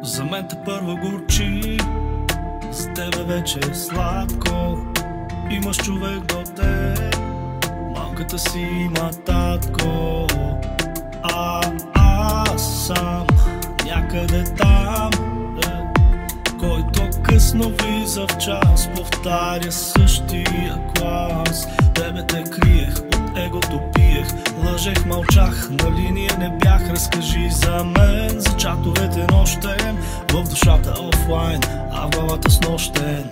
За мен те първа горчи, за тебе вече е сладко. Имаш човек до теб, малката си има татко. Аз съм някъде там, който късно влиза в час, повтаря същия клас. Тебе те криех, от егото пиех, лъжех, мълчах, на линия не бях. Разкажи за мен, за чатовете нощем, в душата офлайн, а в главата снощен.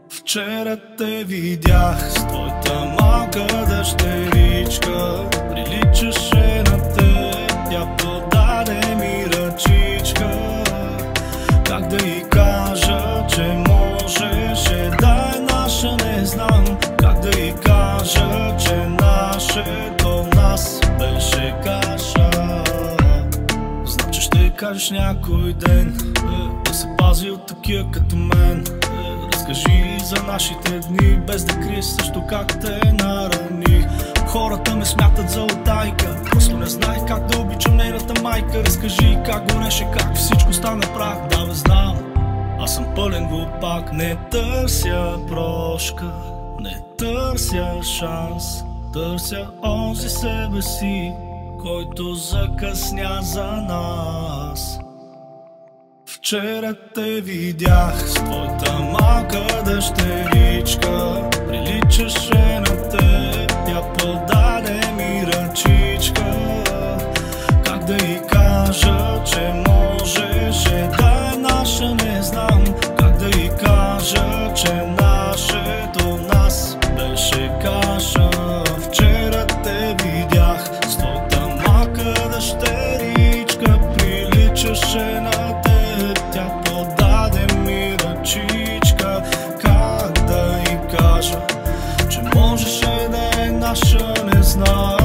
Вчера те видях с твоята малка дъщеричка, приличаше на теб, тя подаде ми ръчичка. Как да й кажа, че можеше да е наша, не знам. Как да й кажа, че нашето нас беше каша. Знам, че ще кажеш някой ден, да се пази от такива като мен. Разкажи за нашите дни, без да криеш също как те нараних. Хората ме смятат за утайка, просто не знаех как да обичам нейната майка. Разкажи как гореше, как всичко стана прах. Да, бе, знам, аз съм пълен глупак. Не търся прошка, не търся шанс, търся онзи себе си, който закъсня за нас. Вчера те видях с твоята малка дъщеричка, приличаше на теб, тя подаде ми ръчичка. Как да й кажа, че можеше да е наша, не знам. Как да й кажа, че нашето нас беше каша. Вчера те видях с твоята малка дъщеричка, приличаше на теб, тя подаде ми ръчичка. Как да й кажа, че можеше да е наша, не знам.